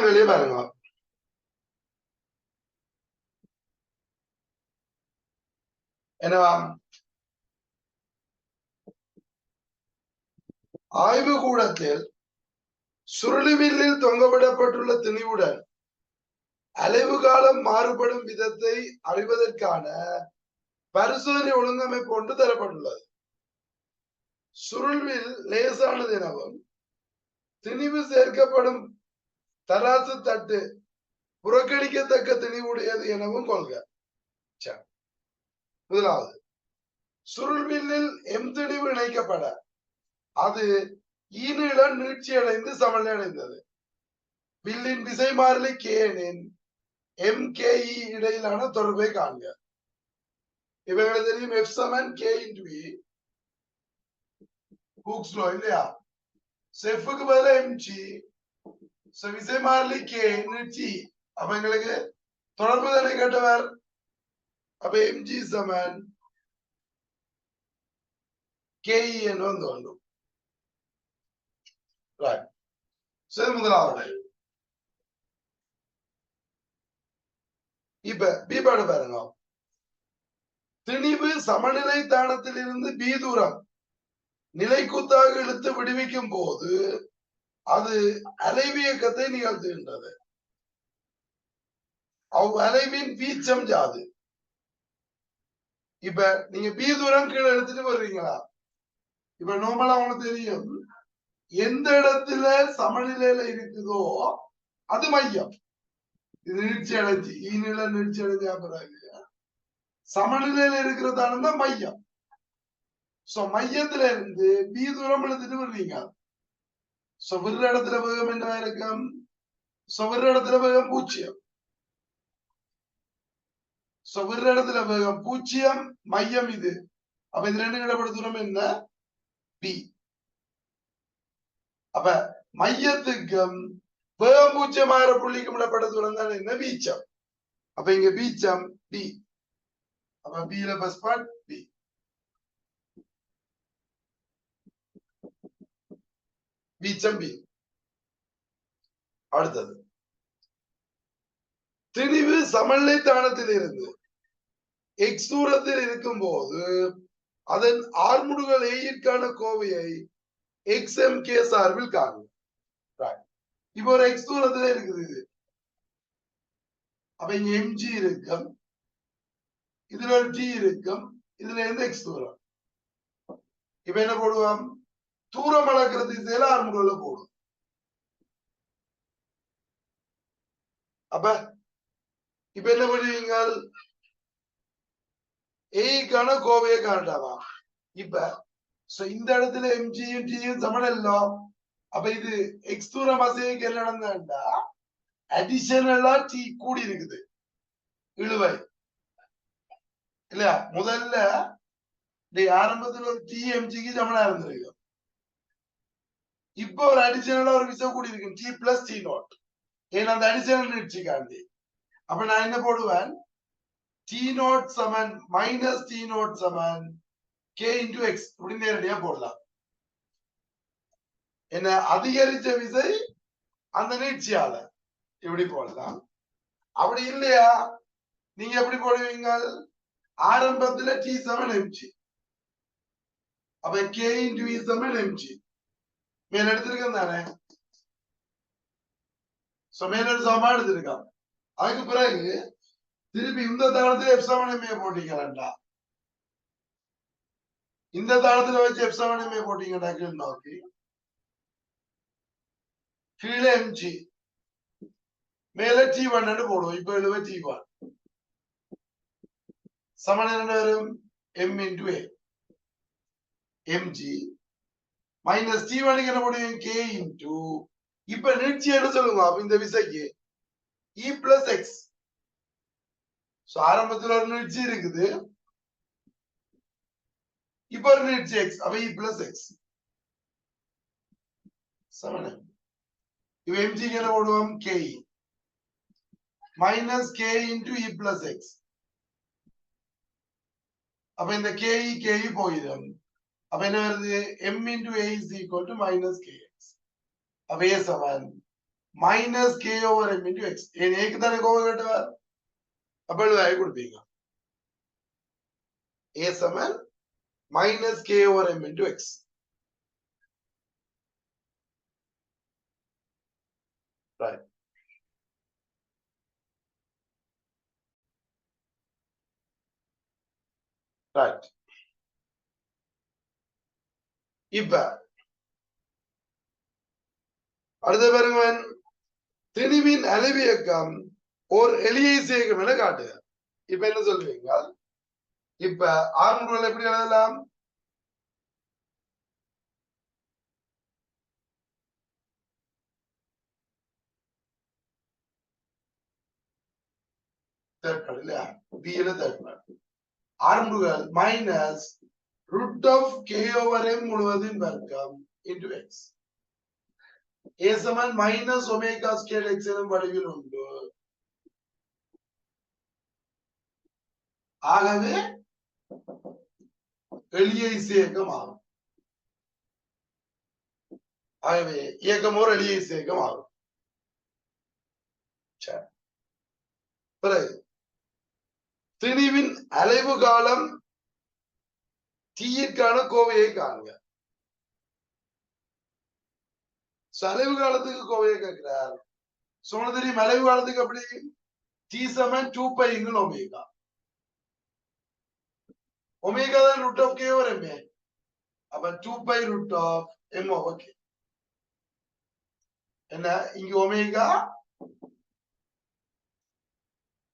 வெளியே பாருங்க. என்னவா ஆய்வு கூடத்தில் சுருளிவில்லில் தொங்கவிடப்பட்டுள்ள திணிவுடன் அலைவு காலம் மாறுபடும் விதத்தை அறிவதற்கான பரிசோதனை ஒழுங்கமைப்பு ஒன்று தரப்பட்டுள்ளது. சுருள்வில் லேசானது எனவும் திணிவு சேர்க்கப்படும் தராசு தட்டு புறக்கணிக்கத்தக்க திணிவுடையது எனவும் கொள்க. முதலாவது, சுருள்வில்லில் எம் திணிவு இணைக்கப்பட அது ஈநீள நீட்சி அடைந்து சமநிலை அடைந்தது. வில்லின் விசை மாறிலி கேனின் MKE இடையிலான தொடர்பை காண்க. இவங்களை தெரியும் F சமன் K into E. ஹூக்ஸ் லா இல்லையா? செஃப்க்கு பதிலா mg. சோ விசை மாறிலி K நீட்சி. அப்ப எங்களுக்கு தொடர்பு தானே கேட்டவர். அப்ப mg சமன் KE என்று வந்து வேண்டும். ரைட். சரி, முதலாவது இப்ப பி பாடு பாருங்க. திணிவு சமநிலை தானத்தில் இருந்து பி தூரம் நிலைக்குத்தாக இழுத்து விடுவிக்கும் போது அது அலைவியக்கத்தை நிகழ்த்துகின்றது. அலைவின் வீச்சம் ஜாது. இப்ப நீங்க பி தூரம் கீழே எடுத்துட்டு வர்றீங்களா? இப்ப நார்மலா உங்களுக்கு தெரியும், எந்த இடத்துல சமநிலையில இருக்குதோ அது மையம். இது நீட்சி அடைஞ்சு ஈநில நீட்சி அடைஞ்ச பிறகு சமநிலையில இருக்கிறதான மையம். சோ மையத்துல இருந்து பி தூரம் எடுத்துட்டு வர்றீங்க. சோ விடுற இடத்துல வேகம் என்ன இருக்கும்? சோ விடுற இடத்துல வேகம் 0. சோ விடுற இடத்துல வேகம் 0, மையம் இது. அப்ப இது ரெண்டு இடப்பட தூரம் என்ன? பி. அப்ப மையத்துக்கும் வேகம் 0 புள்ளிக்கும் இடப்பட்ட தூரம் தான் என்ன? வீச்சம். அப்ப இங்க வீச்சம் பி. அப்ப பில பஸ் பார்ட் பி. வீச்சம் பி. அடுத்தது, திணிவு சமநிலை தானத்தில் இருந்து எக்ஸ் தூரத்தில் இருக்கும் போது அதன் ஆர்முடுகள் ஏயிற்கான கோவையை XMK சார்பில் காணும். இப்ப ஒரு எக்ஸ் தூரத்துல இருக்குது இது. அப்ப இங்க mg இருக்கும், இதுல ஒரு t இருக்கும், இதுல இருந்து எக்ஸ் தூரம். இப்ப என்ன போடுவோம்? தூரம் அளக்கிறது திசையில ஆர்முடுல போடும். அப்ப இப்ப என்ன பண்ணுவீங்க? ஏக்கான கோவையை காணட்டாமா? இப்ப இந்த இடத்துல mgயும் tயும் சமனல்லோ. அப்ப இது எக்ஸ் தூரம் அசைவுக்கு என்ன நடந்தா அடிஷனலா டி கூடி இருக்குது, இழுவை இல்லையா? முதல்ல ஆரம்பத்துல ஒரு டி எம்ஜிக்கு சமனா இருந்திருக்கு. இப்போ ஒரு அடிஷனலா ஒரு விசை கூடி இருக்கு, டி பிளஸ் டி நோட். ஏன்னா அந்த அடிஷனல் நீட்சிக்காண்டி. அப்ப நான் என்ன போடுவேன்? டி நோட் சமன் மைனஸ் டி நோட் சமன் கே இன்டு எக்ஸ் இப்படி நேரடியா போடலாம். என்ன அதிகரிச்ச விசை அந்த நீட்சியால இப்படி போடலாம். அப்படி இல்லையா, நீங்க எப்படி போடுவீங்க? ஆரம்பத்துல டி சமன் எம்ஜி. அப்ப K into we Saman MG மேல எடுத்திருக்கேன் தானே? மேல சமமா எடுத்திருக்கான். அதுக்கு பிறகு திருப்பி இந்த தாளத்துல எஃப் சமன் எம்ஏ போட்டீங்களா? இந்த தாளத்துல வச்சு எஃப் சமன் எம்ஏ போட்டீங்கன்னா கீழ் நோக்கி கீழே எம்ஜி மேல T1 போடுவோம். இப்ப எழுவ T1 சமன் என்ன வரும்? M into A mg minus T1 என்ன போடுவோம்? K into இப்ப நீட்சி என்ன சொல்லுங்க? அப்ப இந்த விசைக்கு E plus X. ஆரம்பத்துல ஒரு நீட்சி இருக்குது, இப்ப ஒரு நீட்சி X. அப்ப E plus X சமன் இப்ப mg என்ன போடுவோம்? K minus K into E plus X. அப்ப இந்த KE போயிடும். அப்ப என்ன வருது? M into A is equal to minus KX. அப்ப A Saman minus k over m into x. ஏக்கு தானே கோவை கேட்டவர், அப்ப எழுதாய் கொடுப்பீங்க. a Saman minus k over m into x. Right. Right. இப்ப அடுத்த பாருங்க, திணிவின் அலைவியக்கம் ஒரு எளிய இசையக்கம் என காட்டுக. இப்ப என்ன சொல்றீங்க, இப்ப ஆர்முகங்கள் எப்படி எழுதலாம், தேர்ட் இல்லையா, b ல தேர்ட் ஆர்முகங்கள் minus root of k over m முழுவதின் வர்க்கம் into x. a சமன் மைனஸ் ஒமேகா ஸ்கொயர் x எனும் வடிவில் உண்டு. ஆகவே எளிய இசையக்கம் ஆகும். ஆகவே இயக்கம் ஒரு எளிய இசையக்கம் ஆகும். பிறகு திணிவின் அலைவு காலம் தீயிற்கான கோவையை காண்க. அலைவு காலத்துக்கு கோவையை கேட்கிறார். சொன்ன தெரியும், அலைவு காலத்துக்கு அப்படி t சமன் 2π ஒமேகா. ஒமேகா தான் root of k over m. அப்ப 2π root of m over k. என்ன இங்க omega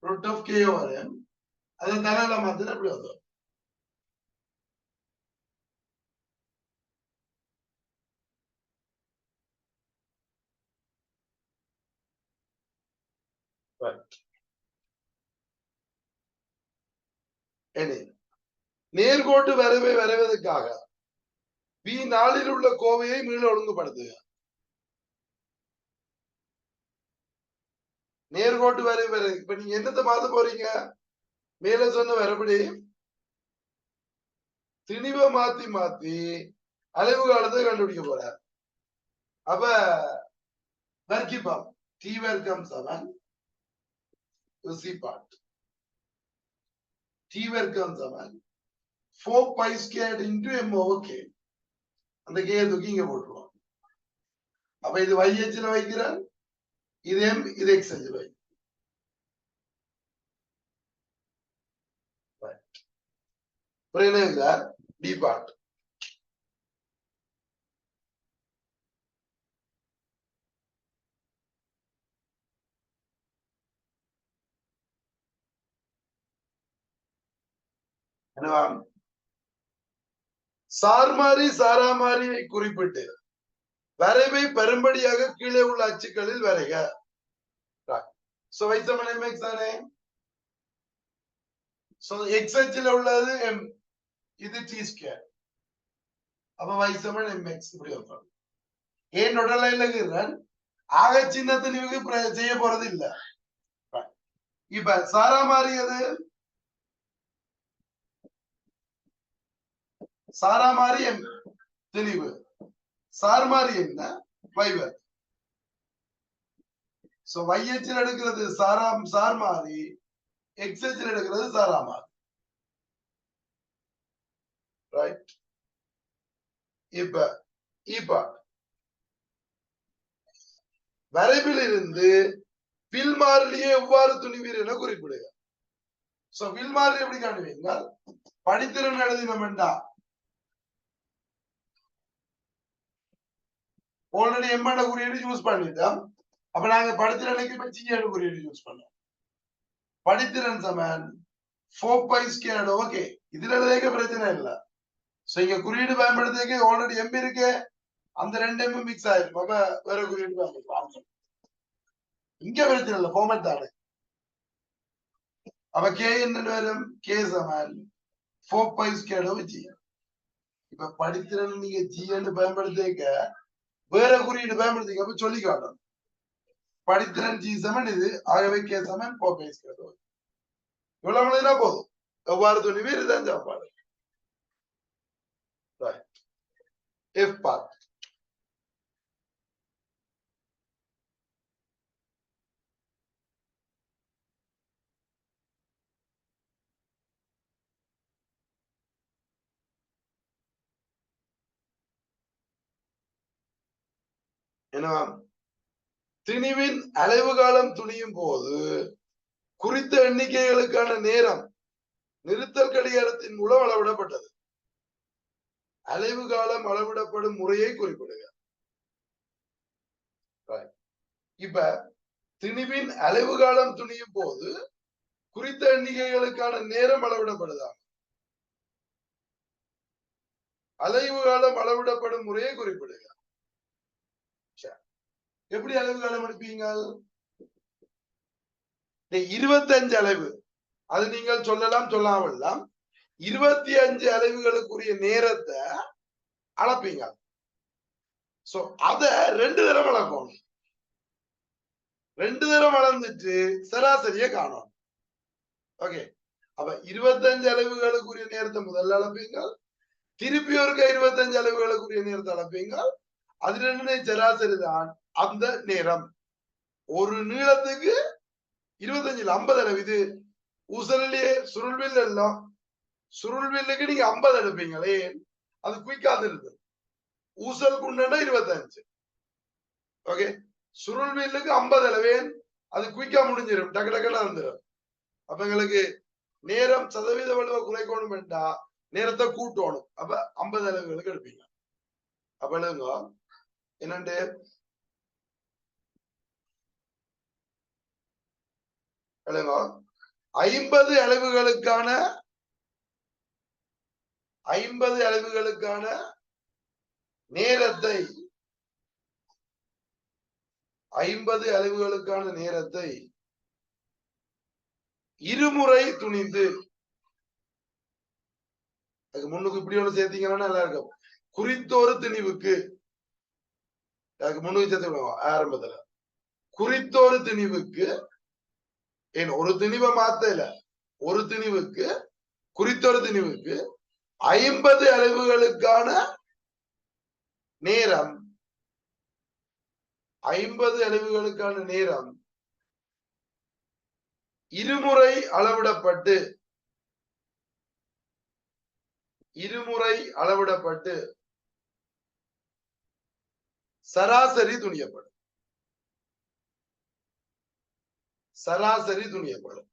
root of k over m, அது தரல மாத்திர எப்படி வரும். நேர்கோட்டு வரைவை வரைவதற்காக B4 உள்ள கோவையை மீள ஒழுங்குபடுத்துக. நேர்கோட்டு வரைவை இப்ப நீங்க என்னத்தை பார்த்து போறீங்க, மேல சொன்ன வரபடி திணிவை மாத்தி மாத்தி அலைவு காலத்தை கண்டுபிடிக்க போற. அப்ப வர்க்கிப்பம் t வர்க்கம் சமன் c பார்ட் t வர்க்கம் சமன் 4π squared into m over k. அந்த k தூக்கி இங்க போட்டுருவோம். அப்ப இது y அச்சுல வைக்கிறேன், இது m, இது x அச்சுல வை. d part சார்மாறி சாராமாறியை குறிப்பிட்டு வரைவை பெரும்படியாக கீழே உள்ள அச்சுக்களில் வரைக. So y சமன் mx தானே. So x அச்சுல உள்ளது m, இது t ஸ்கொயர். அப்ப y சமன் mx இப்படி வரும். ஏன் நொடலைல இருக்கிறேன், ஆக சின்னத்தை நீங்க செய்ய போறது இல்ல. இப்ப சாராமாறி அது சாராமாறி m தெளிவு, சார்மாறி என்ன வைவர். சோ y அச்சில் எடுக்கிறது சார்மாறி, x அச்சில் எடுக்கிறது சாராமாறி. ரைட். இப்ப வரைவில் இருந்து வில்மாறிலியை எவ்வாறு துணிவீர் என குறிப்பிடுக. சோ வில்மாறிலி எப்படி காணுவீங்க, படித்திறன் எழுதினோம்டா ஆல்ரெடி எம்மோட குறியீடு யூஸ் பண்ணிட்டோம். அப்ப நாங்க படித்திறனுக்கு இப்ப ஜிஏடு குறியீடு யூஸ் பண்ணோம். படித்திறன் சமன் 4π squared over k. இதுல எழுதிக்க பிரச்சனை இல்ல. சோ இங்க குறியீடு பயன்படுத்திக்க ஆல்ரெடி m இருக்கு, அந்த ரெண்டு m மிக்ஸ் ஆயிரும். அப்ப வேற குறியீடு பயன்படுத்தலாம். இங்க பிரச்சனை இல்ல, ஃபார்மேட் தானே. அப்ப k என்ன வரும், k சமன் 4π squared over g. இப்ப படித்திறன் நீங்க ஜிஏடு பயன்படுத்திக்க வேற குறியீடு பயன்படுத்திக்க, அப்ப சொல்லி காட்டணும். படித்திறன் ஜி சமன் இது, ஆகவே கே சமன் 4π squared over. இவ்வளவு எழுதினா போதும். எவ்வாறு துணிவீர் இதுதான் சாப்பாடு. F part ஏன்னா திணிவின் அலைவு காலம் துணியும் போது குறித்த எண்ணிக்கைகளுக்கான நேரம் நிறுத்தல் கடிகாரத்தின் மூலம் அளவிடப்பட்டது. அலைவு காலம் அளவிடப்படும் முறையை குறிப்பிடுக. இப்ப திணிவின் அலைவு காலம் துணியும் போது குறித்த எண்ணிக்கைகளுக்கான நேரம் அளவிடப்படுதா? அலைவு காலம் அளவிடப்படும் முறையை குறிப்பிடுக. எப்படி அலைவு காலம் எடுப்பீங்க? 25 அலைவு, அது நீங்கள் சொல்லலாம் சொல்லாமல்லாம் 25 அலைவுகளுக்குரிய நேரத்தை அளப்பீங்க. சோ அத 2 தரம் அளக்கணும். 2 தரம் அளந்துட்டு சராசரியை காணும். ஓகே, அப்ப 25 அலைவுகளுக்குரிய நேரத்தை முதல்ல அளப்பீங்க, திருப்பி ஒருக்க 25 அலைவுகளுக்குரிய நேரத்தை அளப்பீங்க. அது 2 சராசரி தான் அந்த நேரம். ஒரு நீளத்துக்கு 25 50 அளவு. இது ஊசல்லையே சுருள்வில் எல்லாம் சுருள்வில்லுக்கு நீங்க 50 எடுப்பீங்களே, அது குயிக்காது இருக்கு. ஊசல் குண்டா 25. ஓகே, சுருள்வில்லுக்கு 50 அளவேன், அது குயிக்கா முடிஞ்சிடும், டக்கு டக்குன்னு வந்துடும். அப்ப எங்களுக்கு நேரம் சதவீத வலுவை குறைக்கணும் வேண்டா, நேரத்தை கூட்டணும். அப்ப 50 அளவுகளுக்கு எடுப்பீங்க. அப்ப எழுதுங்க என்னண்டு 50 அளவுகளுக்கான 50 அளவுகளுக்கான நேரத்தை 50 அளவுகளுக்கான நேரத்தை இருமுறை துணிந்து, அதுக்கு முன்னுக்கு இப்படி ஒண்ணு சேர்த்தீங்கன்னா நல்லா இருக்கும். குறித்தொரு திணிவுக்கு, அதுக்கு முன்னுக்கு சேர்த்து ஆரம்பத்துல குறித்தொரு திணிவுக்கு, ஏன் ஒரு திணிவை மாத்தல, ஒரு திணிவுக்கு குறித்தொரு திணிவுக்கு 50 அளவுகளுக்கான நேரம், 50 அளவுகளுக்கான நேரம் இருமுறை அளவிடப்பட்டு, இருமுறை அளவிடப்பட்டு சராசரி துணியப்படும். சராசரி துணியப்படும்.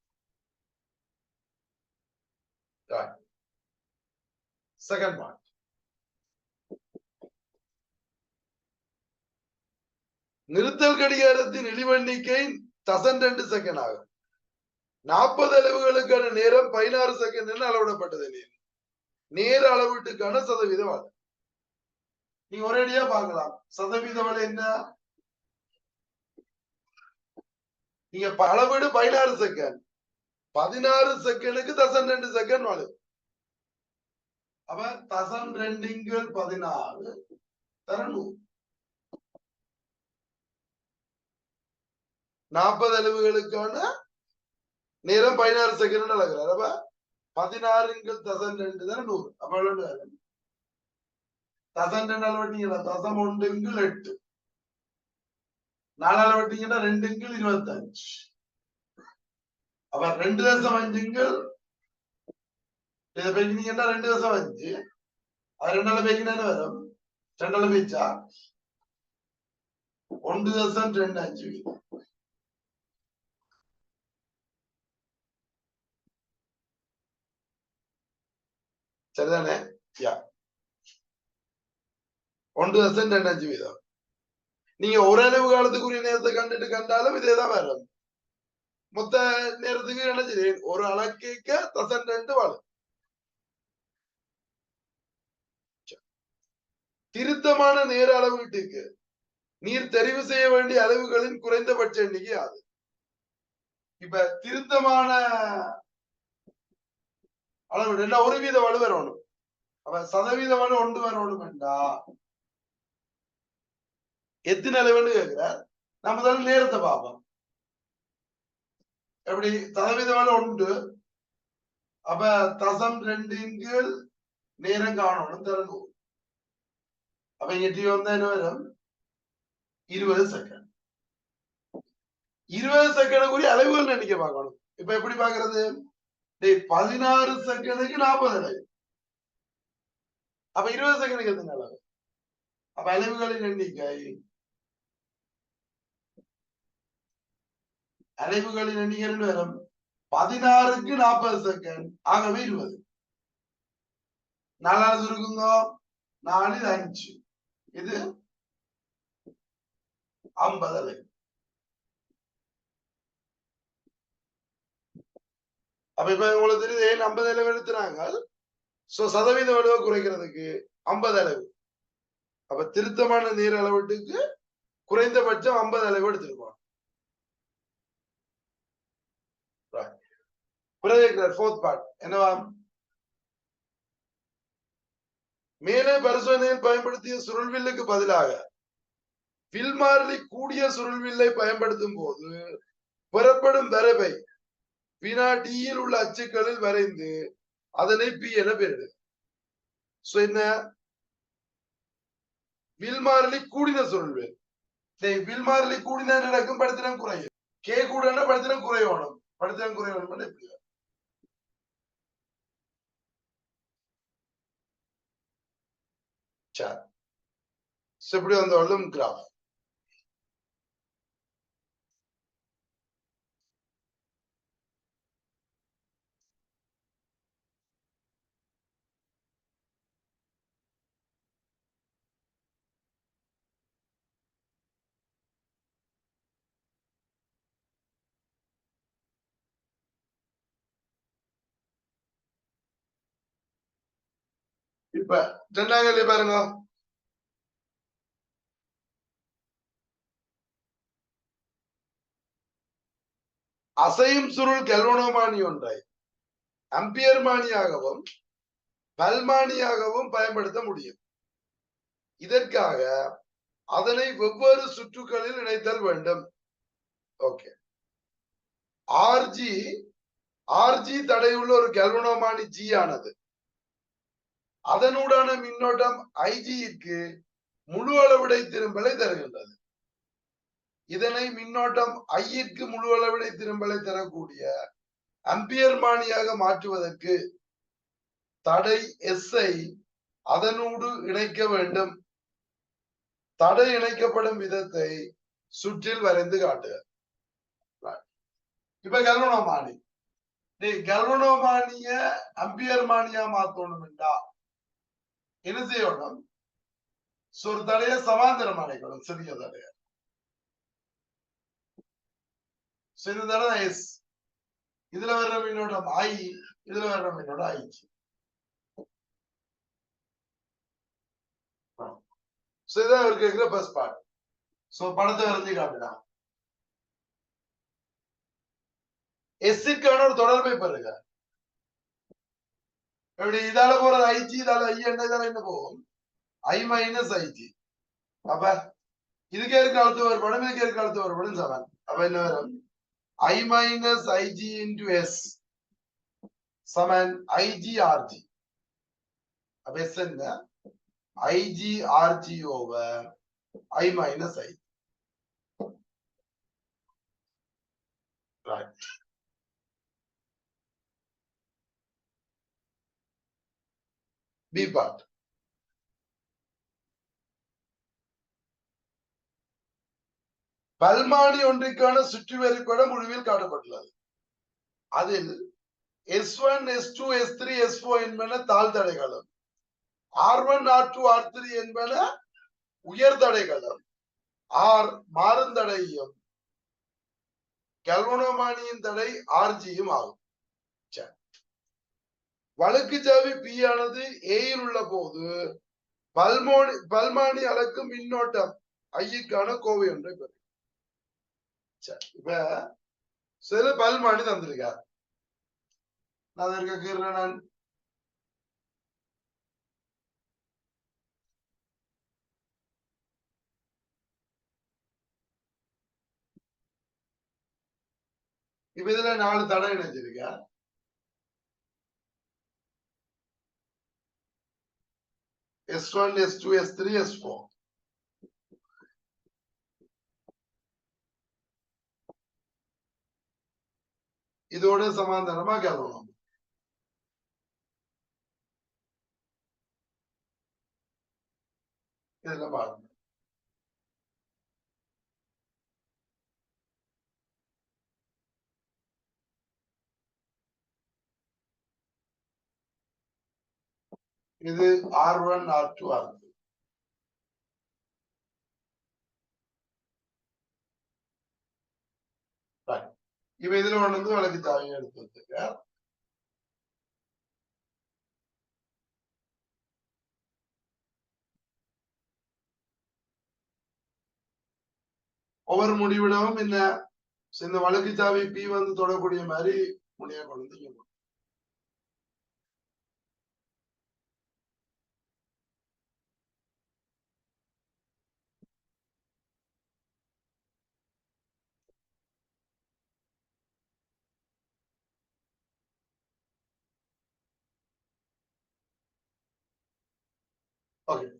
Second part. நிறுத்தல் கடிகாரத்தின் இழிவெண்ணிக்கை தசன் 2 செகண்ட் ஆகும். 40 அளவுகளுக்கான நேரம் 16 செகண்ட் அளவிடப்பட்டது. நேர அளவீட்டுக்கான சதவீத வலை நீங்க ஒரேடியா பார்க்கலாம். சதவீத வலை என்ன? நீங்க அளவீடு 16 செகண்ட், 16 செகண்டுக்கு தசன் 2 செகண்ட் வலு. அப்ப தசன் 2 16 100. 40 அளவுகளுக்கான நேரம் 16 செகண்ட் அளக்கிறார். அப்ப 16 தசன் 2 தான் 100. அப்ப தசன் 2 அளவட்டீங்கன்னா தசம் 1 8, 4 அளவட்டீங்கன்னா 2 25. அப்ப 2.5 இதை பெருக்கினீங்கன்னா 2.5, அது 2 பெருக்கினா வரும் 2 பேச்சா 1.25 வீதம். சரிதானே? 1.25 வீதம். நீங்க ஒரு அளவு காலத்துக்குரிய நேரத்தை கண்டுட்டு கண்டாலும் இதேதான் வரும். மொத்த நேரத்துக்கு நினைச்சு ஒரு அளக்கைக்க தசன் 2 வாழ. திருத்தமான நேர அளவீட்டுக்கு நீர் தெரிவு செய்ய வேண்டிய அளவுகளின் குறைந்தபட்ச எண்ணிக்கை அது. இப்ப திருத்தமான அளவீடு என்ன? 1 வீத வலு வரணும். அப்ப சதவீத வலு 1 வரணும் வேண்டா, எத்தனை அளவுன்னு கேட்கிறார். நான் முதல்ல நேரத்தை பார்ப்போம். எப்படி? சதவீத வலு 1, அப்ப தசம் 2 நேரம் காணணும் தரணும். அப்ப இங்க டி வந்தா என்ன வரும்? 20 செகண்ட். 20 செகண்டுக்குரிய அளவுகள் எண்ணிக்கை பார்க்கணும். இப்ப எப்படி பாக்குறது? 16 செகண்டுக்கு 40 அளவு. அப்ப 20 செகண்டுக்கு எத்தனை அளவு? அப்ப அளவுகளின் எண்ணிக்கை அலைவுகளின் எண்ணிக்கை வரும் 16க்கு 40 செகண்ட், ஆகவே 20. 4 இருக்குங்க, 4 இது 5, இது 50 அலைவு. அப்ப இப்ப உங்களுக்கு தெரியுது ஏன் 50 அளவு எடுத்துறாங்க. சோ சதவீத அளவை குறைக்கிறதுக்கு 50 அளவு. அப்ப திருத்தமான நீர் அளவீட்டுக்கு குறைந்தபட்சம் 50 அளவு எடுத்திருக்கோம். ஃபோர்த் பார்ட் என்னவா? மேலே பரிசோதனையில் பயன்படுத்திய சுருள்வில்லுக்கு பதிலாக வில்மாறி கூடிய சுருள்வில்லை பயன்படுத்தும் போது பெறப்படும் வரைவை வினாடியில் உள்ள அச்சுக்களில் வரைந்து அதனை பி என பெயரிடு. என்ன? வில்மாறலி கூடின சுருள்வில். வில்மாறலி கூடின நடக்கும், படுத்தினம் குறையும். கே கூட படுத்தினம் குறையணும். படுத்தினம் குறையணும் எப்படி? இப்படி வந்தாலும் கிராஃப். இப்ப 2ஆம் கேள்வி பாருங்க. அசையும் சுருள் கெல்வனோமானி ஒன்றை அம்பியர் மானியாகவும் பல்மானியாகவும் பயன்படுத்த முடியும். இதற்காக அதனை வெவ்வேறு சுற்றுகளில் இணைத்தல் வேண்டும். ஓகே. ஆர்ஜி தடையுள்ள ஒரு கெல்வனோமானி ஜி ஆனது அதனூடான மின்னோட்டம் ஐஜிக்கு முழு அளவிடை திரும்பலை தருகின்றது. இதனை மின்னோட்டம் ஐயிற்கு முழு அளவிடை திரும்பலை தரக்கூடிய அம்பியர் மானியாக மாற்றுவதற்கு தடை எஸ் ஐ அதனூடு இணைக்க வேண்டும். தடை இணைக்கப்படும் விதத்தை சுற்றில் வரைந்து காட்டுக. இப்ப கல்வனோமானி கல்வனோமானிய அம்பியர் மானியா மாத்தணும் என்றா என்ன செய்யணும்? ஒரு தடைய சமாந்தரம் அடைக்கணும், சிறிய தடைய. சிறு தடவை எஸ், இதுல வர்ற மின்னோட்டம் ஐ, இதுல வர்ற மின்னோட்டம் ஐ. இதுதான் இவருக்கு இருக்கிற ஃபர்ஸ்ட் பார்ட். சோ படத்தை வரைஞ்சி காட்டலாம். எஸ்ஸுக்கான ஒரு தொடர்பை பாருங்க. எப்படி இதால போறது ஐஜி, இதால ஐ என்ன, இதால என்ன போகும்? ஐ மைனஸ் ஐஜி. அப்ப இதுக்கு இருக்க அடுத்து ஒரு படம், இதுக்கு இருக்க அடுத்து ஒரு படம் சமன். அப்ப என்ன வரும்? I minus IG into S சமன் ஐஜி ஆர்ஜி. அப்ப எஸ் என்ன? IG RG over I minus I. Right. B part. பல்மானி ஒன்றிற்கான சுற்றி வரைபடம் முடிவில் காட்டப்பட்டுள்ளது. அதில் S1, S2, S3, S4 என்பன தாழ் தடைகளும், R1, R2, R3 என்பன உயர் தடைகளும், R மாறும் தடையும், கல்வனோமானியின் தடை ஆர்ஜியும் ஆகும். வழக்கு சாவி பி ஆனது ஏயில் உள்ள போது பல்மானி அளக்கும் மின்னோட்டம் ஐக்கான கோவை ஒன்றை பெறும். இப்ப சில பல்மானி தந்திருக்கார். நான் இப்ப இதுல 4 தடை இணைஞ்சிருக்க. S1, S2, S3, S4. இதோட சமாந்தரமா கலவணும். இதுல பாருங்க. இது R1 R2 ஆகுது. இப்ப இதுல ஒண்ணு வழக்கு சாவி எடுத்து வச்சுக்க. ஒவ்வொரு முடிவிடமும் இந்த வழக்கு சாவி P வந்து தொடக்கூடிய மாதிரி முடிய கொண்டு வந்து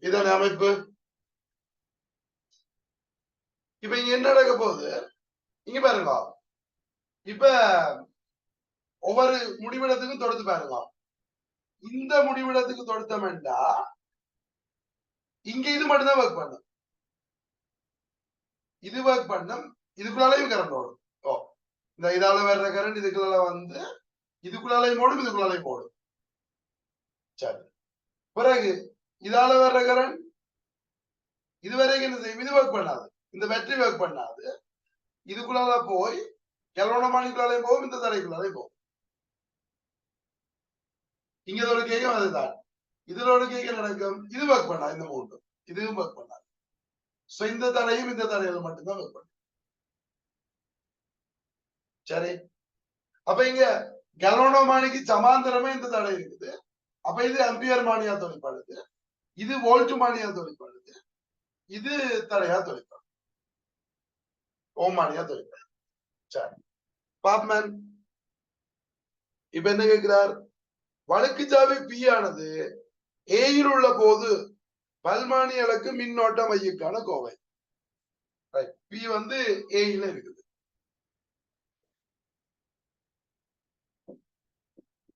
இதான அமைப்பு. இப்ப இங்க என்ன நடக்க போகுது இங்க பாருங்க. இப்ப ஒவ்வொரு முடிவிடத்துக்கும் தொடுத்து பாருங்க. இந்த முடிவிடத்துக்கு தொடுத்தமெண்டா இங்க இது மட்டும்தான் ஒர்க் பண்ணும். இது ஒர்க் பண்ணும். இதுக்குள்ளாலையும் கரண்ட் ஓடும். இந்த இதால வர்ற கரண்ட் இதுக்குள்ள வந்து இதுக்குள்ளாலையும் ஓடும், இதுக்குள்ளாலையும் ஓடும். சரி, பிறகு இதால வர்ற கரண்ட் இதுவரைக்கும் என்ன செய்யும்? இது ஒர்க் பண்ணாது. இந்த பேட்டரி ஒர்க் பண்ணாது. இதுக்குள்ளால போய் கெல்வனமானிக்குள்ளாலையும் போகும், இந்த தடைக்குள்ளாலையும் போகும். இங்க ஒரு கேட்கும் அதுதான். இதுல ஒரு கேட்க நடக்கும். இது ஒர்க் பண்ணா இந்த மூன்று இதுவும் ஒர்க் பண்ணாது. சோ இந்த தடையும் இந்த தடையில மட்டும்தான் ஒர்க் பண்ணும். சரி, அப்ப இங்க கெல்வனோமானிக்கு சமாந்தரமே இந்த தடை இருக்குது. அப்ப இது அம்பியர் மானியா தொழிற்பாடுது, இது வோல்ட் மானியா தொழிற்பாடுது, இது தடையா தொழிற்பாடு, ஓம் மானியா தொழிற்பாடு. சரி, பாப்மேன் இப்ப என்ன கேட்கிறார்? வழக்கு சாவி பி ஆனது ஏயில் உள்ள போது பல்மானியலுக்கு மின்னோட்ட மையக்கான கோவை. பி வந்து ஏயில இருக்குது.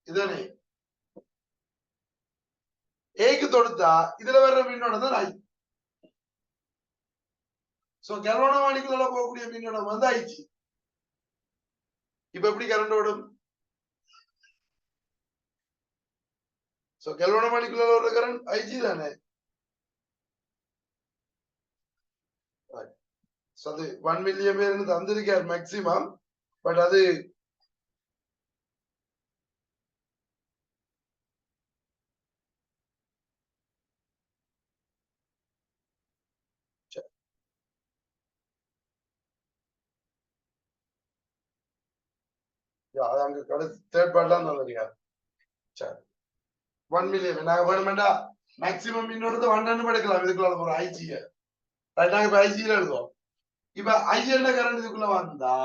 இதனே ஏக்கு தொடுத்தா இதுல வர்ற மின்னோட்டம் தான் ஐ. சோ கெல்வனோமானிக்குள்ள போகக்கூடிய மின்னோட்டம் வந்து ஐஜி. இப்ப எப்படி கரண்ட் ஓடும்? சோ கெல்வனோமானிக்குள்ள வர்ற கரண்ட் ஐஜி தானே. அது 1 மில்லியன் பேர் தந்திருக்கார் மேக்சிமம். பட் அது அங்க கடைசி தேர்ட் பார்ட்லாம் தந்திருக்கார். சரி, 1 மில்லியன் நாங்க வேணுமெண்டா மேக்சிமம் மின்னோட்டத்தை 1 எடுக்கலாம். இதுக்குள்ள ஒரு ஐஜிய நாங்க இப்ப ஐஜியில எழுதுவோம். இப்ப ஐஎன்ல கரண்ட் இதுக்குள்ள வந்தா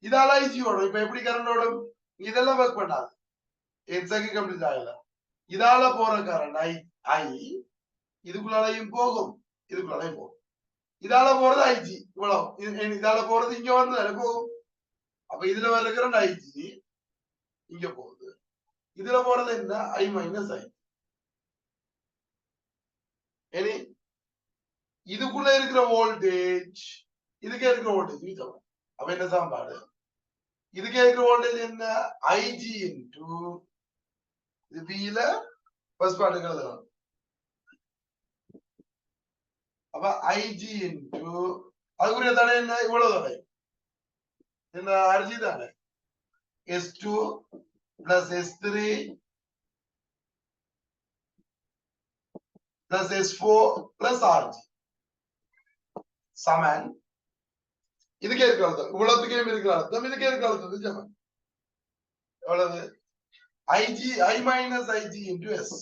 இதால ஐஜி ஓடும். இப்ப எப்படி கரண்ட் ஓடும்? இதெல்லாம் ஒர்க் பண்ணாது. எக்ஸாக்ட் கம்ப்ளீட் ஆகல. இதால போற கரண்ட் ஐ இதுக்குள்ளாலையும் போகும், இதுக்குள்ளாலையும் போகும். இதால போறது ஐஜி இவ்வளவு. இதால போறது இங்க வந்து போகும். அப்ப இதுல வர்ற கரண்ட் ஐஜி இங்க போகுது. இதுல போறது என்ன? ஐ மைனஸ் ஐ. இனி இதுக்குள்ள இருக்கிற வோல்டேஜ் இதுக்கே இருக்கிற வோல்டேஜ் சமம். அப்ப என்ன சமன்பாடு? இதுக்கே இருக்கிற வோல்டேஜ் என்ன? ஐஜி இன்டு இது பியில ஃபர்ஸ்ட் பார்ட்டுக்கு எழுதலாம். அப்ப ஐஜி இன்டு அதுக்குரிய தடை என்ன? இவ்வளவு தடை இந்த அர்ஜி தானே. S2 plus S3 plus S4 plus RG சமன் இதுக்கே இருக்க அழுத்தம். இவ்வளவுக்கே இருக்கிற அழுத்தம் இதுக்கே இருக்க அழுத்தம் சமன் எவ்வளவு? IG I minus IG into S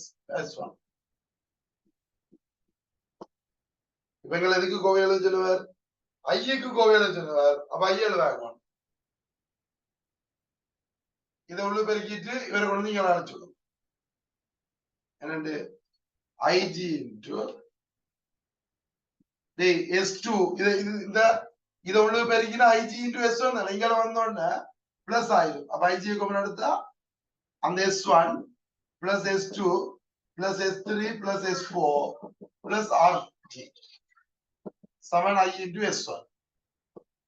S1. இப்ப எங்களை எதுக்கு கோவை எழுத சொல்லுவார்? ஐக்கு கோவை எழுத சொல்லுவார். அப்ப ஐ எழுதாங்க. இதை உள்ள பெருக்கிட்டு இவரை கொண்டு நீங்க அழைச்சுடும். என்னண்டு ஐஜி இன்டு S2 இந்த இதை உள்ள பெருக்கினா ஐஜி இன்டு S1 தானே. இங்க வந்தோடனே பிளஸ் ஆயிடும். அப்ப ஐஜி எடுத்தா அந்த S1 plus S2 plus S3 plus S4 plus RG சமன் I இன்டு S1.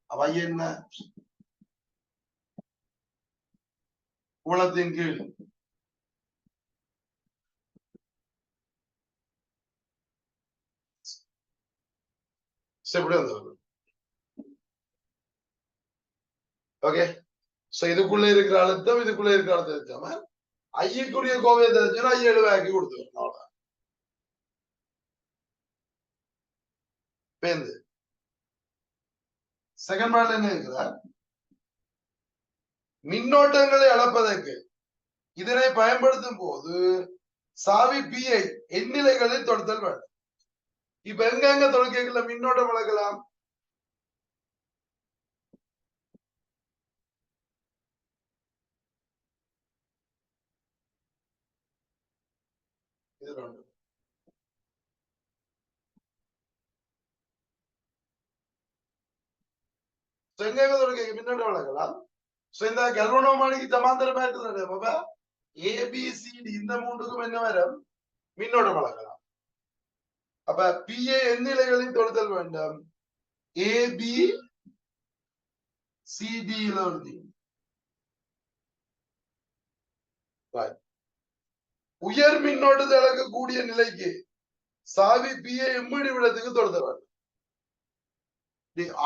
அப்ப ஐ என்ன? உலகத்தின் கீழ் இப்படி வந்து ஓகே. சோ இதுக்குள்ள இருக்கிற அழுத்தம் இதுக்குள்ள இருக்கிற அழுத்தம் தெரிஞ்சாம ஐயக்குரிய கோவையை தெரிஞ்சுன்னா ஐய எழுவாக்கி கொடுத்துருவோம். அவ்வளவுதான். பேருந்து செகண்ட் பார்ட்ல என்ன இருக்கிறார்? மின்னோட்டங்களை அளப்பதற்கு இதனை பயன்படுத்தும் போது சாவி பிஐ எண்ணிலைகளில் தொடுத்தல் வேண்டும். இப்ப எங்க தொடுக்கைகள்ல மின்னோட்டம் அளக்கலாம்? இது ரெண்டு. எங்க தொடுக்கை மின்னோட்டம் அளக்கலாம்? இந்த கல்வனோமானிக்கு சமாந்தரமா இருக்குது ஏபிசிடி இந்த மூன்றுக்கும் என்ன வரும்? மின்னோட்டம் அளக்கலாம். அப்ப பிஏ எண்ணிலைகளில் தொடுத்தல் வேண்டும். ஏபி சிடியில வருது. உயர் மின்னோட்டத்தை அளக்கக்கூடிய நிலைக்கு சாவி பிஏ எம்மடி விடத்துக்கு தொடுத்தல் வேண்டும்.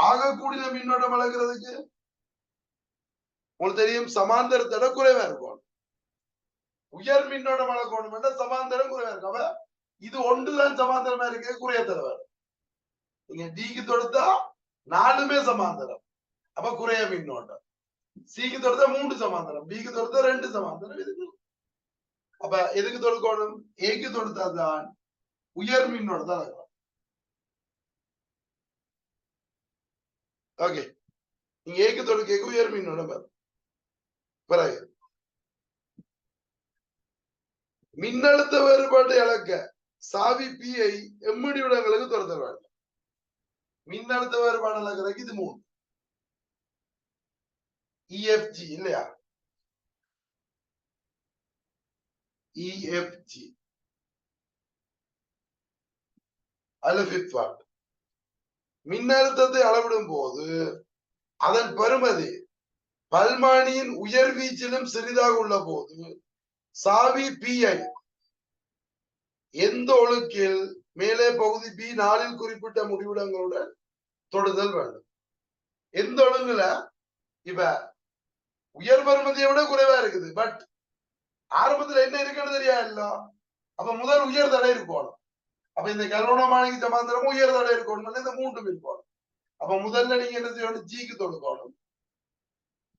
ஆகக்கூடிய மின்னோட்டம் அளக்கிறதுக்கு உங்களுக்கு தெரியும் சமாந்தரத்தோட குறைவா இருக்கும். உயர் மின்னோட்டம் அளக்கணும் சமாந்தரம் குறைவா இருக்கும். அப்ப இது ஒன்றுதான் சமாந்தரமா இருக்கு, குறைய தருவார். நீங்க டிக்கு தொடுத்தா 4மே சமாந்தரம், அப்ப குறைய மின்னோட்டம். சிக்கு தொடுத்தா 3 சமாந்தரம், பிக்கு தொடுத்தா 2 சமாந்தரம். இதுக்கு அப்ப எதுக்கு தொடுக்கணும்? ஏக்கு தொடுத்தாதான் உயர் மின்னோட்டம் தான். ஓகே, நீங்க ஏக்கு தொடுக்க உயர் மின்னோட்டம் பிறகு மின்னழுத்த வேறுபாட்டை அளக்க சாவி பிஐ எம்மடி விடங்களுக்கு துரத்த வேண்டும். மின்னழுத்த வேறுபாடு அளக்கிறதுக்கு இது 3 இஎஃப்ஜி இல்லையா? இஎஃப்ஜி அதுல 5th வாட். மின்னழுத்தத்தை அளவிடும் போது அதன் பெறுமதி பல்மானியின் உயர் வீச்சிலும் சிறிதாக உள்ள போது சாவி பிஐ எந்த ஒழுக்கில் மேலே பகுதி பி 4 குறிப்பிட்ட முடிவிடங்களுடன் தொடுதல் வேண்டும். எந்த ஒழுங்குல? இப்ப உயர் பெறுமதியை விட குறைவா இருக்குது, பட் ஆரம்பத்துல என்ன இருக்குன்னு தெரியாது. அப்ப முதல் உயர் தடை இருக்கணும். அப்ப இந்த கல்வனோமானிக்கு சமாந்தரமும் உயர் தடை இருக்கணும், இந்த 3 இருக்கணும். அப்ப முதல்ல நீங்க என்ன செய்யணும்? ஜிக்கு தொடுக்கணும்,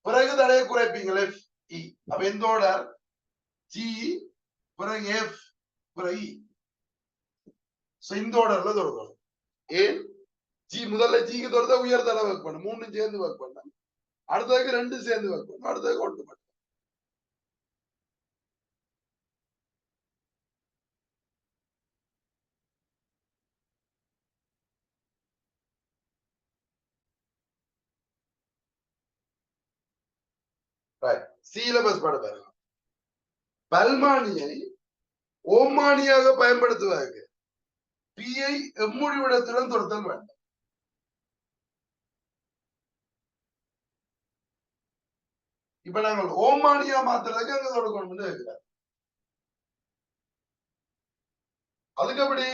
பிறகு தடையை குறைப்பீங்க எஃப் இ. அப்ப எந்த ஆர்டர்? ஜி பிறகு எஃப் பிறகு இ. இந்த ஆர்டர்ல தொடுக்கணும். ஏன்? ஜி முதல்ல ஜிக்கு தொடுத்தா உயர் தடை ஒர்க் பண்ணும், 3 சேர்ந்து ஒர்க் பண்ண, அடுத்ததுக்கு 2 சேர்ந்து ஒர்க் பண்ணும், அடுத்ததுக்கு 1 மட்டும். சிலபஸ் பட பாருங்க. பல்மானியை ஓமானியாக பயன்படுத்துவதற்கு பிஐ எம்முடி விடத்துடன் தொடுத்தல் வேண்டும். இப்ப நாங்கள் ஓமானியா மாத்துறதுக்கு அங்க தொடுக்கணும்னு இருக்கிறார். அதுக்கு எப்படி?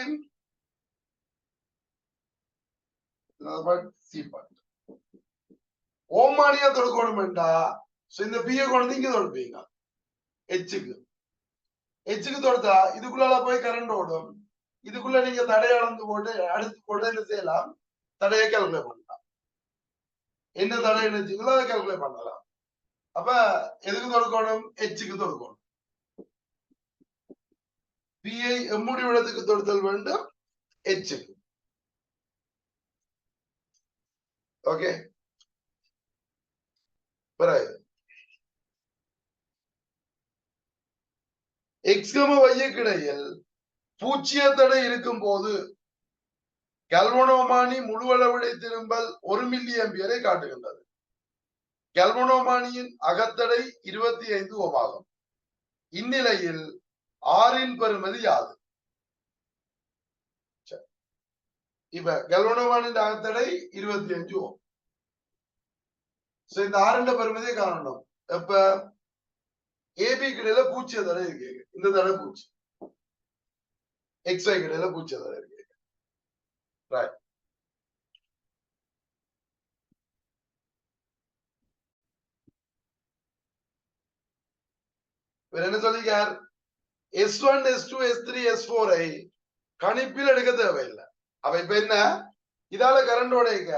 ஓமானியா தொடுக்கணும்டா இந்த பிஐ கொண்டு இங்க தொடுப்பீங்க. எச்சுக்கு தொடுத்தா இதுக்குள்ள போய் கரண்ட் ஓடும். இதுக்குள்ள நீங்க தடையை அளந்து போட்டு அடுத்து போட்டு என்ன செய்யலாம்? தடையை கால்குலேட் பண்ணலாம். என்ன தடை நினைச்சீங்களோ அதை கால்குலேட் பண்ணலாம். அப்ப எதுக்கு தொடுக்கணும்? எச்சுக்கு தொடுக்கணும். பிஐ எம்முடி விடத்துக்கு தொடுத்தல் வேண்டும், எச்சுக்கு. ஓகே, பிறகு எக்ஸ்கம வையக்கு இடையில் பூச்சிய தடை இருக்கும் போது கல்வனோமானி முழுவளவிடை திரும்பல் 1 மில்லி ஆம்பியரை காட்டுகின்றது. கல்வனோமானியின் அகத்தடை 25 ஓம் ஆகும். இந்நிலையில் ஆரின் பெறுமதி யாது? இப்ப கல்வனோமானின் அகத்தடை 25 ஓம். இந்த ஆரின் பெறுமதியை காணணும். எப்ப ஏபி கிடையில பூச்சிய தடை இருக்கு, இந்த தடை பூச்சி. எக்ஸ்ஐ கிடையில பூச்சிய தடை இருக்கு. என்ன சொல்லிக்கார் S1 S2 S3 S4 கணிப்பில் எடுக்க தேவையில்லை. அப்ப இப்ப என்ன இதால கரண்ட் ஓடைக்க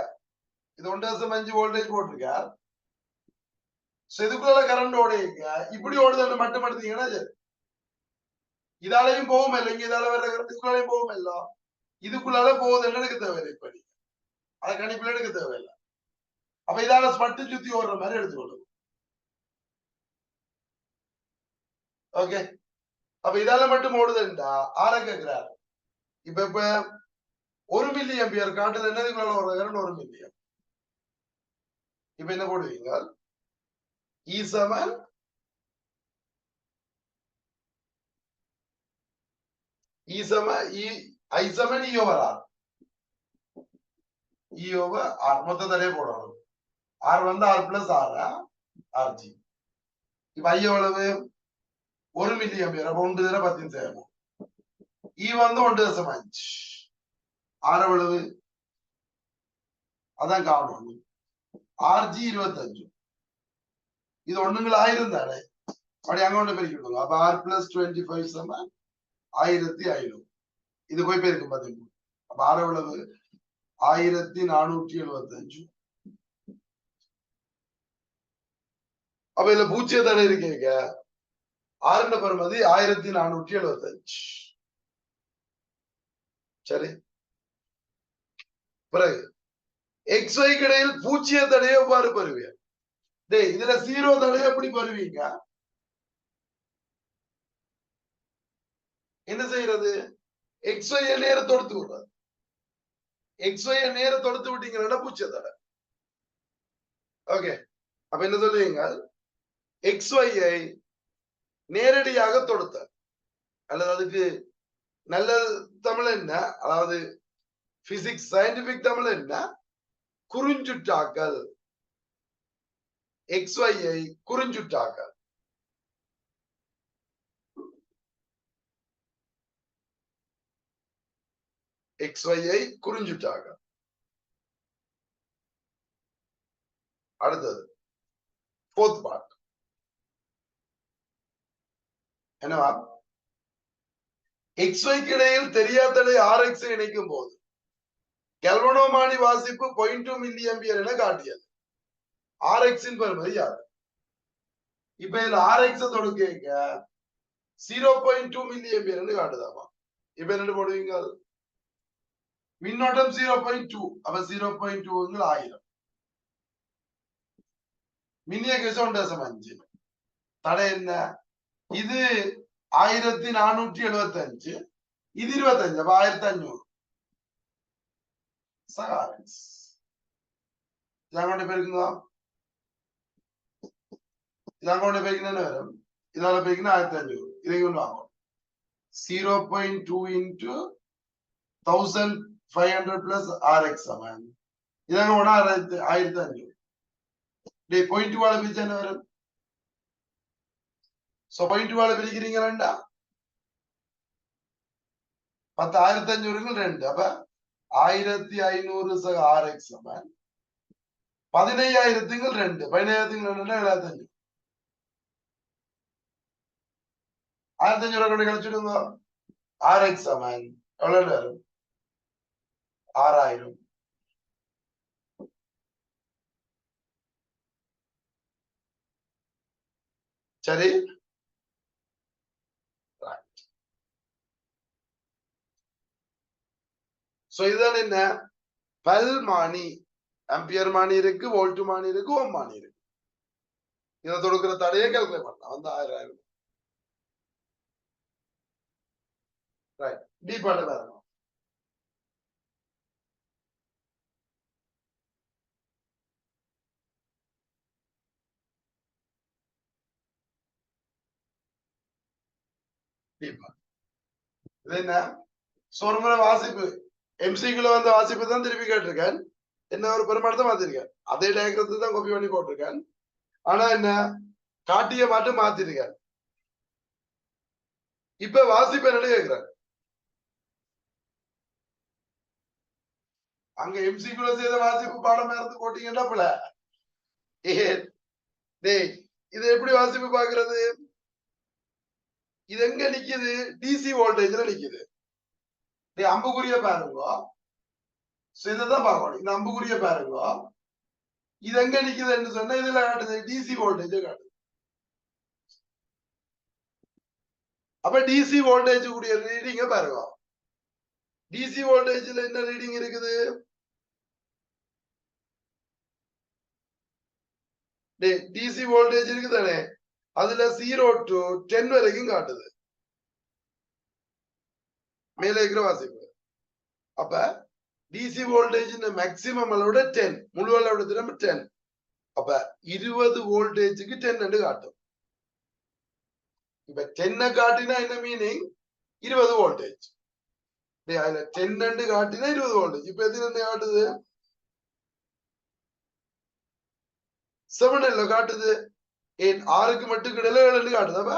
இது 1.5 வோல்டேஜ் போட்டிருக்கார். இதுக்குள்ள கரண்ட் ஓடைக்க இப்படி ஓடுதல் மட்டும் எடுத்தீங்கன்னா இதாலையும் போகும் இல்லை, இங்க இதால வர்ற கரண்ட் இதுக்குள்ளாலையும் போகும் இல்ல, இதுக்குள்ளால போகுதுன்னு எடுக்க தேவையில்லை. இப்ப அதை கணிப்பில் எடுக்க தேவையில்லை. அப்ப இதால மட்டும் சுத்தி ஓடுற மாதிரி எடுத்துக்கொள்ளும். ஓகே, அப்ப இதால மட்டும் ஓடுதுண்டா ஆற கேட்கிறார். இப்ப 1 மில்லி ஆம்பியர் காட்டுது என்னதுக்குள்ள ஒரு கரண்ட் 1 மில்லி. இப்ப என்ன போடுவீங்க E சமன் I சமன் E over R. E over R மொத்த தடையே போடணும். R வந்து R பிளஸ் R RG. இப்ப I எவ்வளவு 1 மில்லி ஆம்பியர். அப்ப 1 தடவை 10 செய்யணும். E வந்து 1.5. R எவ்வளவு அதான் காணும். RG 25. இது ஒண்ணுங்கள் 1000 தானே, அப்படி அங்க ஒண்ணு பெருக்கிடுங்க. அப்ப R பிளஸ் 25 சமன் 1500. இது போய் பெருக்கும் 13. அப்ப R எவ்வளவு 1475. அப்ப இதுல பூஜ்ஜிய தடை இருக்கீங்க. ஆறுன்ற பெறுமதி 1475. சரி, பிறகு XY இடையில் பூஜ்ஜிய தடையை எவ்வாறு பெறுவீங்க? இதுல 0 தடையை எப்படி பெறுவீங்க? என்ன செய்யறது? XY நேர தொடுத்து விடுறது. XY நேர தொடுத்து விட்டீங்கன்னா பூஜ்ஜிய தடை. ஓகே, அப்ப என்ன சொல்லுவீங்க? XY நேரடியாக தொடுத்த அல்லது அதுக்கு நல்ல தமிழ் என்ன, அதாவது பிசிக்ஸ் சயின்டிபிக் தமிழ் என்ன, குறிஞ்சுட்டாக்கல். XY குறிஞ்சுட்டாக்கல். XY குறிஞ்சுட்டாக்கல். அடுத்தது 4th பார்ட் என்னவா? XY இடையில் தெரியாதடை RX இணைக்கும் போது கெல்வனோமானி வாசிப்பு 0.2 மில்லி ஆம்பியர் என காட்டியது. RX இன் பெறுமதி யாது? இப்ப இதுல RX தொடுக்க 0.2 மில்லி ஆம்பியர் காட்டுதாமா. இப்ப என்ன போடுவீங்க? மின்னோட்டம் 0.2. அப்ப 0.2 1000. மின்னிய கேஸ் 1.5. தடை என்ன? இது 1475, இது 25. அப்ப 1500. இதாங்க பெருக்குங்க. இதாங்க பெருக்கினா என்ன வரும்? இதால பெருக்கினா 1500. இதை கொண்டு வாங்க. 0.2 into 1500 plus RX சமன் இதாங்க 1500. பாயிண்ட் 2 பிரிச்சா என்ன வரும்? So point 2 பிரிக்கிறீங்களா? 10,500 2. அப்ப 1500 RX சமன் 15,000 2. 15,000 1500 கொண்டு கழிச்சுடுங்க. RX சமன் எவ்வளவு வரும்? 6000. சரி, சோ இதுதான் என்ன? பல்மானி, ஆம்பியர் மானி இருக்கு, வோல்ட் மானி இருக்கு, ஓம் மானி இருக்கு. இதை தொடுக்கிற தடையை கால்குலேட் பண்ணலாம். வந்து 1000. ரைட், டி பாட்டு பாருங்க. இது என்ன? சொர்முறை வாசிப்பு MCQல வந்த வாசிப்பு தான் திருப்பி கேட்டிருக்கேன். என்ன ஒரு பெருமானத்தை மாத்திருக்கேன். அதே டயக்ரத்தை தான் காப்பி பண்ணி போட்டிருக்கேன். ஆனா என்ன காட்டிய மாட்டு மாத்திருக்கேன். இப்ப வாசிப்பு என்னன்னு கேட்கிறேன். அங்க MCQல செய்த வாசிப்பு பாடம் இருந்து போட்டீங்கன்னா போல. இது எப்படி வாசிப்பு பாக்குறது? இது எங்க நிக்குது? டிசி வோல்டேஜ்ல நிக்குது. அம்புக்குரிய பாருங்க, இதான் பார்க்கணும். இந்த அம்புக்குரிய பாருங்க, இது எங்க நிக்குதுன்னு சொன்னா இதுல காட்டுது டிசி வோல்டேஜ் காட்டுது. அப்ப டிசி வோல்டேஜ் கூடிய ரீடிங்க பாருங்க. டிசி வோல்டேஜ்ல என்ன ரீடிங் இருக்குது? டிசி வோல்டேஜ் இருக்குதானே, அதுல 0 to 10 வரைக்கும் காட்டுது மேல இருக்கிற வாசிப்பு. அப்ப டிசி வோல்டேஜ் மேக்சிமம் அளவோட 10, முழு அளவோட திரும்ப 10. அப்ப 20 வோல்டேஜுக்கு 10 காட்டும். இப்ப 10 காட்டினா என்ன மீனிங்? 20 வோல்டேஜ். அதுல 10 காட்டினா 20 வோல்டேஜ். இப்ப எத்தனை காட்டுது? 7 காட்டுது. ஏன் 6க்கு மட்டும் கிடையில 7 காட்டுது. அப்ப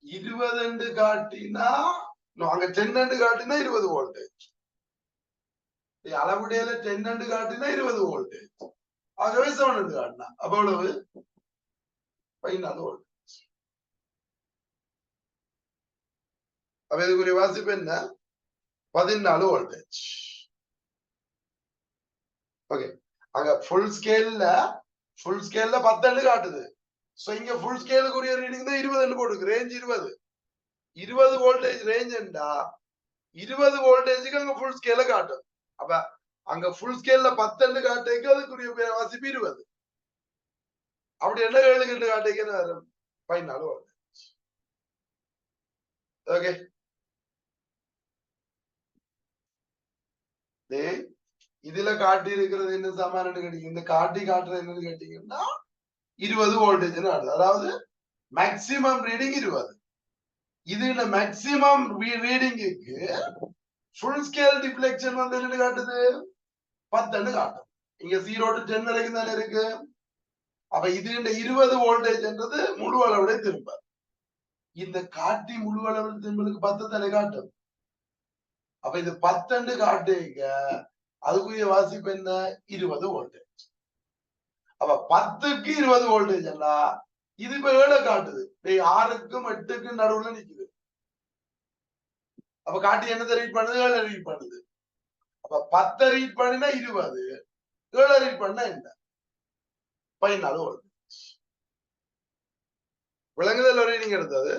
20 காட்டினா அங்க 10 காட்டினா 20 வோல்டேஜ். அளவுடையில 10 காட்டினா 20 வோல்டேஜ். ஆகவே 7 காட்டினா அப்ப எவ்வளவு? 14 வோல்ட். அப்ப இதுக்குரிய வாசிப்பு என்ன? 14 வோல்டேஜ். ஓகே, அங்க ஃபுல் ஸ்கேல்ல 10 காட்டுது. சோ இங்க ஃபுல் ஸ்கேலுக்குரிய ரீடிங் தான் 20 போட்டுருக்கு. ரேஞ்ச் 20 வோல்டேஜ் ரேஞ்ச் என்றா 20 வோல்டேஜுக்கு அங்க ஃபுல் ஸ்கேல காட்டும். அப்ப அங்க ஃபுல் ஸ்கேல்ல 10 காட்டுக்கு அதுக்குரிய வாசிப்பு 20. அப்படி என்ன 7 காட்டுக்கு வரும்? 14 வோல்டேஜ். ஓகே, இதுல காட்டி இருக்கிறது என்ன சமானம் கேட்டீங்க? இந்த காட்டுறது என்னன்னு கேட்டீங்கன்னா 20 வோல்டேஜ் ஆடுது. அதாவது மேக்சிமம் ரீடிங் 20. இது மேக்சிமம் ரீடிங்குக்கு ஃபுல் ஸ்கேல் டிஃப்ளெக்ஷன் வந்து என்ன காட்டுது? 10 காட்டும். இங்க 0 to 10 வரைக்கும் தானே இருக்கு. அப்ப இது 20 வோல்டேஜ் என்றது முழு அளவுடைய திரும்ப. இந்த காட்டி முழு அளவு திரும்பலுக்கு 10 தானே காட்டும். அப்ப இது 10 காட்டுங்க, அதுக்குரிய வாசிப்பு என்ன? 20 வோல்டேஜ். அப்ப 10க்கு 20 வோல்டேஜ் எல்லாம் இது இப்ப 7 காட்டுது. 6க்கும் 8க்கும் நடுவுல நிக்குது. அப்ப காட்டி என்னத்தை ரீட் பண்ணுது? 7 ரீட் பண்ணுது. அப்ப 10 ரீட் பண்ணினா 20, 7 ரீட் பண்ணா என்ன? 14 வோல்டேஜ். விளங்குதல் ரீடிங் எடுத்தது.